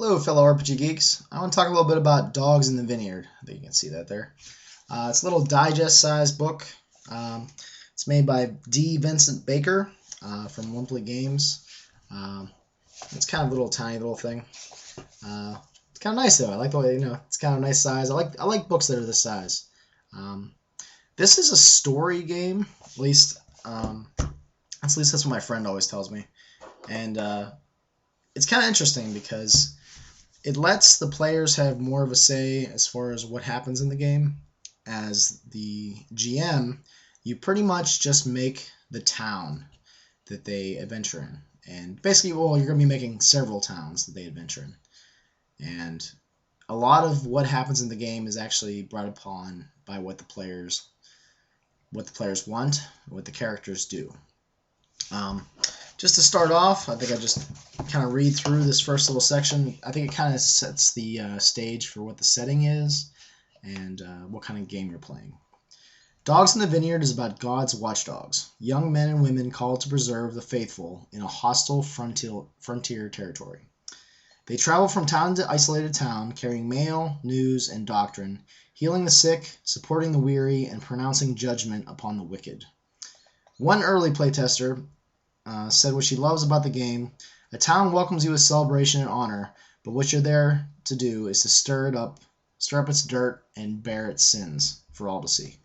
Hello, fellow RPG geeks. I want to talk a little bit about Dogs in the Vineyard. I think you can see that there. It's a little digest-sized book. It's made by D. Vincent Baker from Wimpley Games. It's kind of a little tiny little thing. It's kind of nice though. I like the way it's kind of a nice size. I like books that are this size. This is a story game, at least that's what my friend always tells me, and it's kind of interesting because it lets the players have more of a say as far as what happens in the game. As the GM, you pretty much just make the town that they adventure in. And basically, well, you're going to be making several towns that they adventure in. And a lot of what happens in the game is actually brought upon by what the players want, what the characters do. Just to start off, I think I just kind of read through this first little section. I think it kind of sets the stage for what the setting is and what kind of game you're playing. Dogs in the Vineyard is about God's watchdogs, young men and women called to preserve the faithful in a hostile frontier territory. They travel from town to isolated town, carrying mail, news, and doctrine, healing the sick, supporting the weary, and pronouncing judgment upon the wicked. One early playtester said what she loves about the game: a town welcomes you with celebration and honor, but what you're there to do is to stir up its dirt and bear its sins for all to see.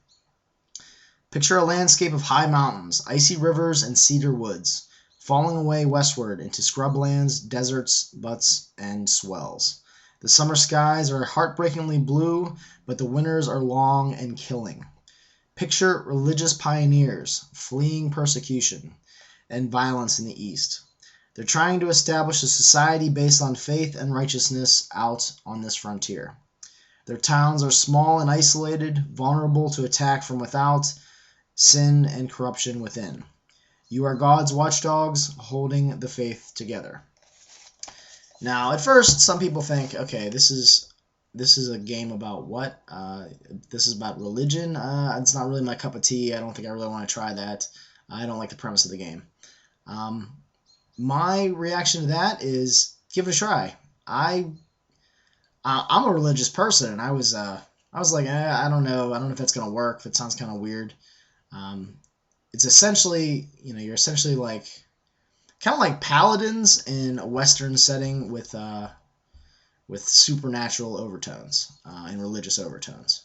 Picture a landscape of high mountains, icy rivers, and cedar woods, falling away westward into scrublands, deserts, buttes, and swells. The summer skies are heartbreakingly blue, but the winters are long and killing. Picture religious pioneers fleeing persecution and violence in the East. They're trying to establish a society based on faith and righteousness out on this frontier. Their towns are small and isolated, vulnerable to attack from without, sin and corruption within. You are God's watchdogs holding the faith together. Now, at first, some people think, okay, this is a game about what? This is about religion? It's not really my cup of tea. I don't think I really want to try that. I don't like the premise of the game. My reaction to that is give it a try. I'm a religious person, and I was like, I don't know if that's gonna work. That sounds kind of weird. It's essentially, you're essentially like kind of like paladins in a Western setting with supernatural overtones and religious overtones.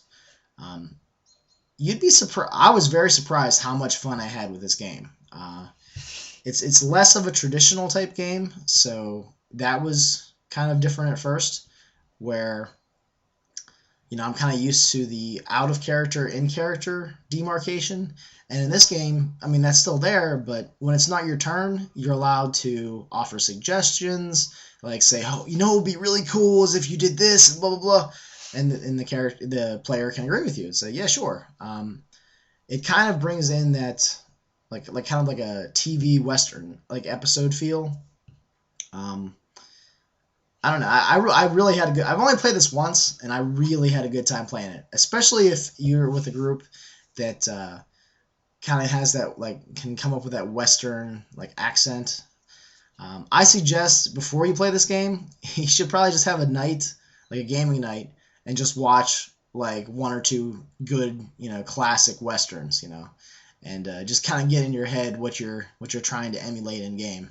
You'd be surprised. I was very surprised how much fun I had with this game. It's less of a traditional type game, so that was kind of different at first, where I'm kind of used to the out of character, in character demarcation. And in this game, I mean, that's still there, but when it's not your turn, you're allowed to offer suggestions, like say, oh, it would be really cool is if you did this, and blah, blah, blah. And the player can agree with you and say, yeah, sure. It kind of brings in that, like kind of like a TV Western, like episode feel. I don't know. I really had a good. I've only played this once, and I really had a good time playing it. Especially if you're with a group that kind of has that, like, can come up with that Western like accent. I suggest before you play this game, you should probably just have a night, like a gaming night, and just watch like one or two good, classic Westerns, and just kind of get in your head what you're trying to emulate in game.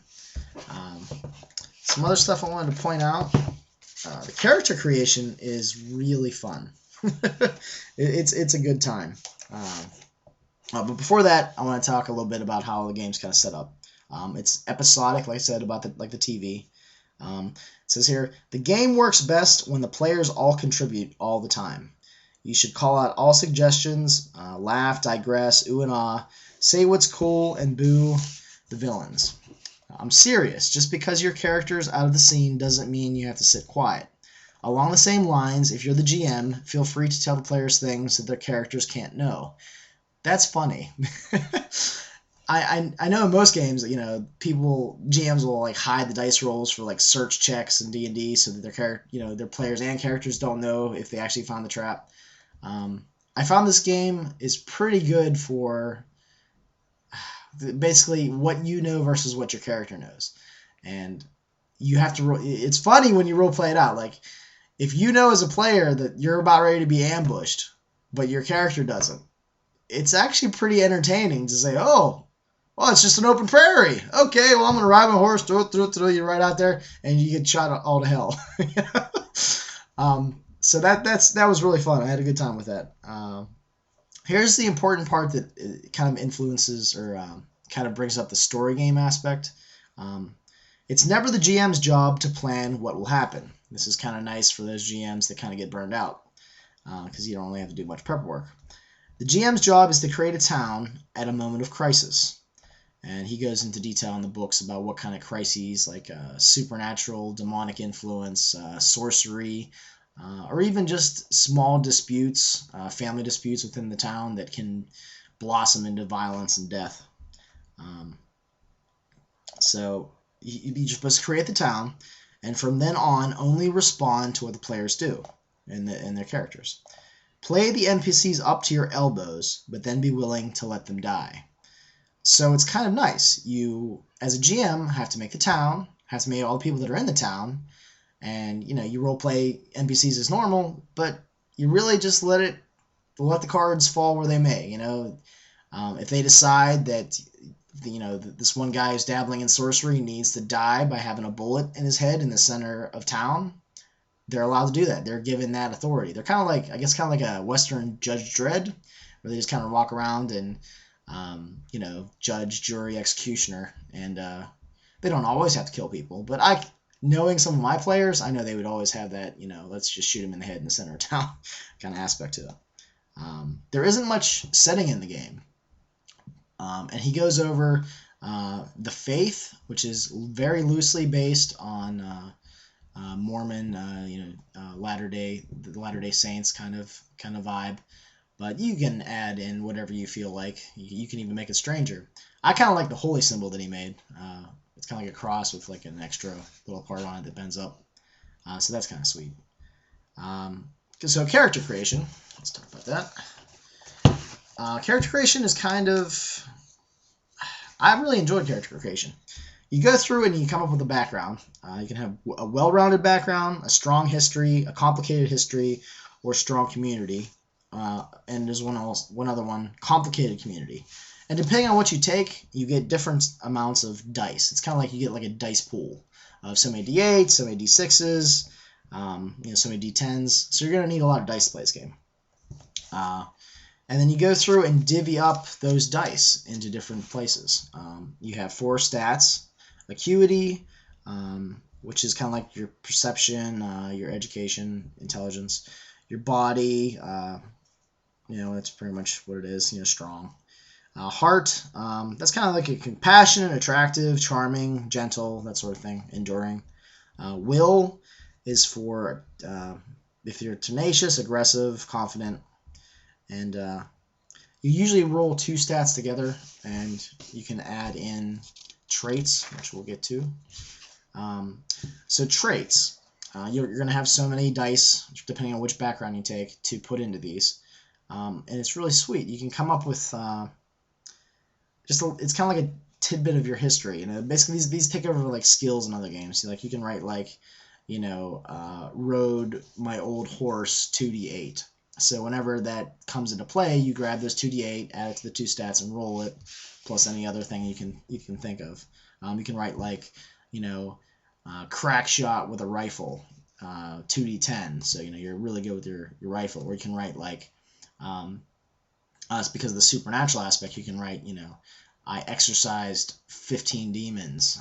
Some other stuff I wanted to point out. The character creation is really fun. It's a good time. But before that, I want to talk a little bit about how the game's kind of set up. It's episodic, like I said, about the TV. It says here, the game works best when the players all contribute all the time. You should call out all suggestions, laugh, digress, ooh and ah, say what's cool, and boo the villains. I'm serious. Just because your character is out of the scene doesn't mean you have to sit quiet. Along the same lines, if you're the GM, feel free to tell the players things that their characters can't know. That's funny. I know in most games, GMs will like hide the dice rolls for like search checks in D&D so that their players and characters don't know if they actually found the trap. I found this game is pretty good for basically what you know versus what your character knows. And you have to. It's funny when you role play it out. Like if you know as a player that you're about ready to be ambushed, but your character doesn't, it's actually pretty entertaining to say, oh. Well, it's just an open prairie. Okay, well, I'm going to ride my horse, throw you right out there, and you get shot all to hell. So that was really fun. I had a good time with that. Here's the important part that kind of influences or kind of brings up the story game aspect. It's never the GM's job to plan what will happen. This is kind of nice for those GMs that kind of get burned out because you don't really have to do much prep work. The GM's job is to create a town at a moment of crisis. And he goes into detail in the books about what kind of crises, like supernatural, demonic influence, sorcery, or even just small disputes, family disputes within the town that can blossom into violence and death. So you're supposed to create the town, and from then on, only respond to what the players do and their characters. Play the NPCs up to your elbows, but then be willing to let them die. So it's kind of nice. You, as a GM, have to make the town, have to make all the people that are in the town, and you role play NPCs as normal, but you really just let the cards fall where they may. If they decide that this one guy who's dabbling in sorcery needs to die by having a bullet in his head in the center of town, they're allowed to do that. They're given that authority. They're kind of like a Western Judge Dredd, where they just kind of walk around and judge, jury, executioner, and they don't always have to kill people. But knowing some of my players, I know they would always have that, let's just shoot him in the head in the center of town kind of aspect to it. There isn't much setting in the game, and he goes over the faith, which is very loosely based on Mormon, the Latter-day Saints kind of vibe. But you can add in whatever you feel like. You can even make it stranger. I kind of like the holy symbol that he made. It's kind of like a cross with like an extra little part on it that bends up. So that's kind of sweet. So character creation. Let's talk about that. Character creation is kind of... I really enjoyed character creation. You go through and you come up with a background. You can have a well-rounded background, a strong history, a complicated history, or strong community. And there's one other one, complicated community. And depending on what you take, you get different amounts of dice. It's kind of like you get like a dice pool of so many D8s, so many D6s, so many D10s. So you're going to need a lot of dice to play this game. And then you go through and divvy up those dice into different places. You have 4 stats: acuity, which is kind of like your perception, your education, intelligence, your body, that's pretty much what it is, strong. Heart, that's kind of like a compassionate, attractive, charming, gentle, that sort of thing, enduring. Will is for if you're tenacious, aggressive, confident, and you usually roll 2 stats together, and you can add in traits, which we'll get to. So traits, you're going to have so many dice, depending on which background you take, to put into these. And it's really sweet. You can come up with it's kind of like a tidbit of your history. Basically these take over like skills in other games. So, like you can write like, rode my old horse 2d8. So whenever that comes into play, you grab those 2d8, add it to the 2 stats, and roll it, plus any other thing you can think of. You can write like, crack shot with a rifle, 2d10. So you're really good with your rifle. Or you can write like, it's because of the supernatural aspect. You can write, I exorcised 15 demons,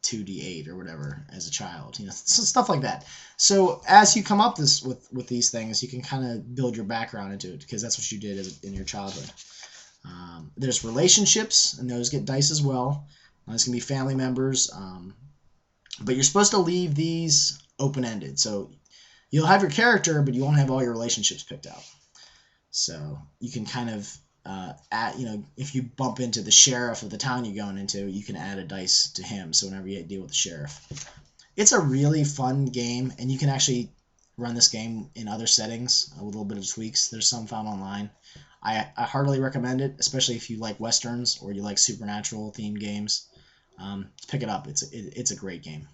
2d8 or whatever as a child, stuff like that. So as you come up with these things, you can kind of build your background into it, because that's what you did in your childhood. There's relationships, and those get dice as well. This can be family members, but you're supposed to leave these open-ended. So you'll have your character, but you won't have all your relationships picked out. So you can kind of if you bump into the sheriff of the town you're going into, you can add a dice to him. So whenever you deal with the sheriff, it's a really fun game, and you can actually run this game in other settings with a little bit of tweaks. There's some found online. I heartily recommend it, especially if you like westerns or you like supernatural themed games. pick it up. It's a great game.